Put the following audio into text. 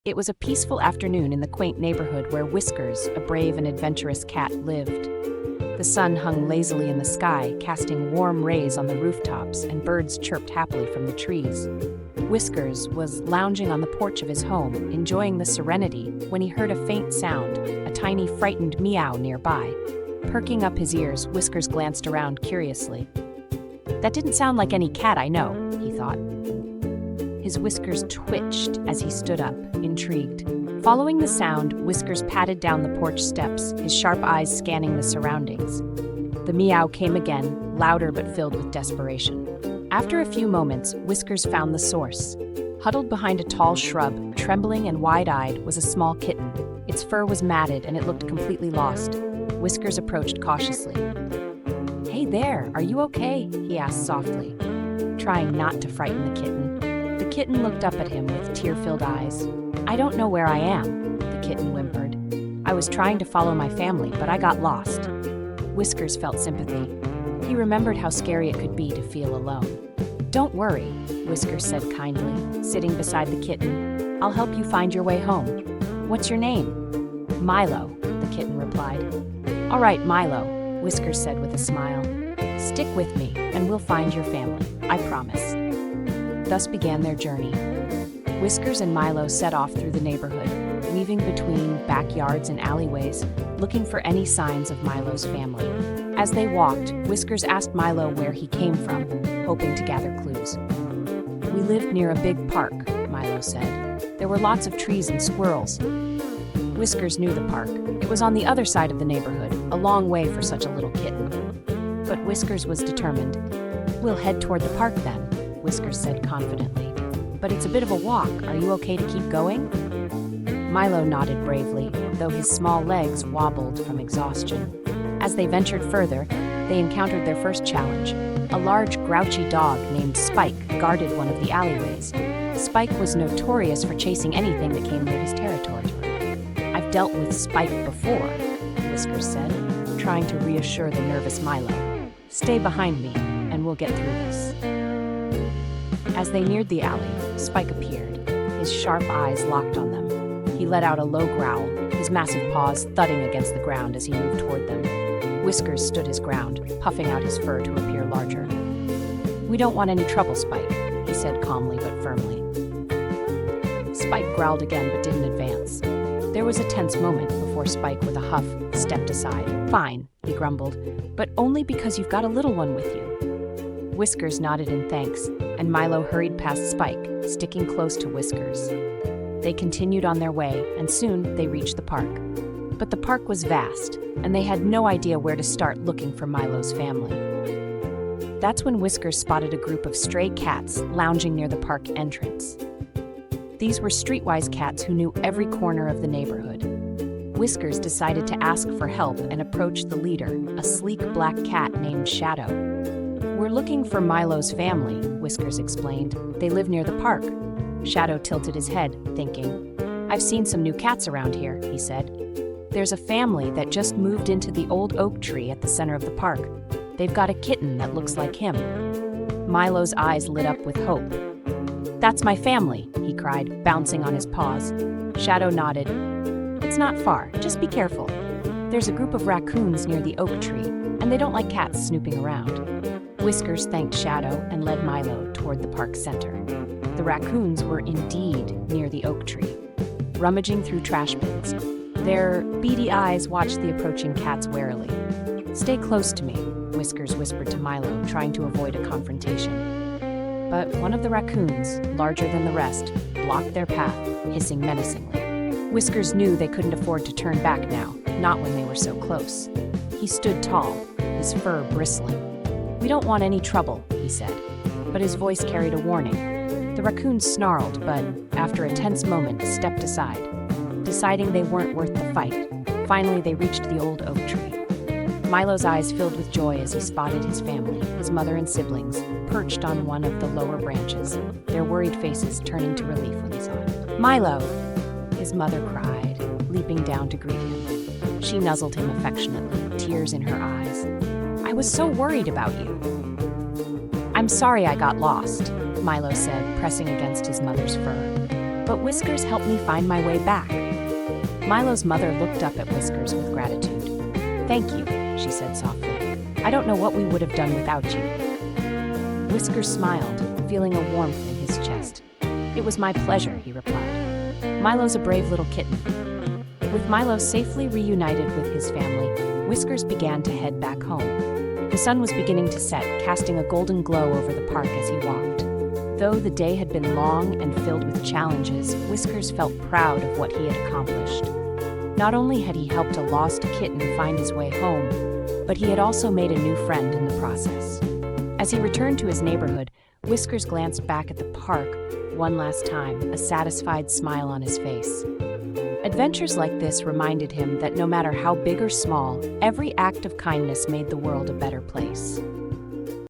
It was a peaceful afternoon in the quaint neighborhood where Whiskers, a brave and adventurous cat, lived. The sun hung lazily in the sky, casting warm rays on the rooftops, and birds chirped happily from the trees. Whiskers was lounging on the porch of his home, enjoying the serenity, when he heard a faint sound, a tiny frightened meow nearby. Perking up his ears, Whiskers glanced around curiously. "That didn't sound like any cat I know," he thought. His whiskers twitched as he stood up, intrigued. Following the sound, Whiskers padded down the porch steps, his sharp eyes scanning the surroundings. The meow came again, louder but filled with desperation. After a few moments, Whiskers found the source. Huddled behind a tall shrub, trembling and wide-eyed, was a small kitten. Its fur was matted and it looked completely lost. Whiskers approached cautiously. "Hey there, are you okay?" he asked softly, trying not to frighten the kitten. The kitten looked up at him with tear-filled eyes. "I don't know where I am," the kitten whimpered. "I was trying to follow my family, but I got lost." Whiskers felt sympathy. He remembered how scary it could be to feel alone. "Don't worry," Whiskers said kindly, sitting beside the kitten. "I'll help you find your way home. What's your name?" "Milo," the kitten replied. "All right, Milo," Whiskers said with a smile. "Stick with me, and we'll find your family, I promise." Thus began their journey. Whiskers and Milo set off through the neighborhood, weaving between backyards and alleyways, looking for any signs of Milo's family. As they walked, Whiskers asked Milo where he came from, hoping to gather clues. "We lived near a big park," Milo said. "There were lots of trees and squirrels." Whiskers knew the park. It was on the other side of the neighborhood, a long way for such a little kitten. But Whiskers was determined. "We'll head toward the park then," Whiskers said confidently. "But it's a bit of a walk. Are you okay to keep going?" Milo nodded bravely, though his small legs wobbled from exhaustion. As they ventured further, they encountered their first challenge. A large, grouchy dog named Spike guarded one of the alleyways. Spike was notorious for chasing anything that came near his territory. "I've dealt with Spike before," Whiskers said, trying to reassure the nervous Milo. "Stay behind me, and we'll get through this." As they neared the alley, Spike appeared, his sharp eyes locked on them. He let out a low growl, his massive paws thudding against the ground as he moved toward them. Whiskers stood his ground, puffing out his fur to appear larger. "We don't want any trouble, Spike," he said calmly but firmly. Spike growled again but didn't advance. There was a tense moment before Spike, with a huff, stepped aside. "Fine," he grumbled, "but only because you've got a little one with you." Whiskers nodded in thanks, and Milo hurried past Spike, sticking close to Whiskers. They continued on their way, and soon they reached the park. But the park was vast, and they had no idea where to start looking for Milo's family. That's when Whiskers spotted a group of stray cats lounging near the park entrance. These were streetwise cats who knew every corner of the neighborhood. Whiskers decided to ask for help and approached the leader, a sleek black cat named Shadow. "We're looking for Milo's family," Whiskers explained. "They live near the park." Shadow tilted his head, thinking. "I've seen some new cats around here," he said. "There's a family that just moved into the old oak tree at the center of the park. They've got a kitten that looks like him." Milo's eyes lit up with hope. "That's my family," he cried, bouncing on his paws. Shadow nodded. "It's not far, just be careful. There's a group of raccoons near the oak tree, and they don't like cats snooping around." Whiskers thanked Shadow and led Milo toward the park center. The raccoons were indeed near the oak tree, rummaging through trash bins. Their beady eyes watched the approaching cats warily. "Stay close to me," Whiskers whispered to Milo, trying to avoid a confrontation. But one of the raccoons, larger than the rest, blocked their path, hissing menacingly. Whiskers knew they couldn't afford to turn back now, not when they were so close. He stood tall, his fur bristling. "We don't want any trouble," he said, but his voice carried a warning. The raccoons snarled, but, after a tense moment, stepped aside, deciding they weren't worth the fight. Finally, they reached the old oak tree. Milo's eyes filled with joy as he spotted his family, his mother and siblings, perched on one of the lower branches, their worried faces turning to relief when he saw him. "Milo!" his mother cried, leaping down to greet him. She nuzzled him affectionately, tears in her eyes. "I was so worried about you." "I'm sorry I got lost," Milo said, pressing against his mother's fur. but Whiskers helped me find my way back. Milo's mother looked up at Whiskers with gratitude. "Thank you," she said softly. "I don't know what we would have done without you." Whiskers smiled, feeling a warmth in his chest. "It was my pleasure," he replied. "Milo's a brave little kitten." With Milo safely reunited with his family, Whiskers began to head back home. The sun was beginning to set, casting a golden glow over the park as he walked. Though the day had been long and filled with challenges, Whiskers felt proud of what he had accomplished. Not only had he helped a lost kitten find his way home, but he had also made a new friend in the process. As he returned to his neighborhood, Whiskers glanced back at the park one last time, a satisfied smile on his face. Adventures like this reminded him that no matter how big or small, every act of kindness made the world a better place.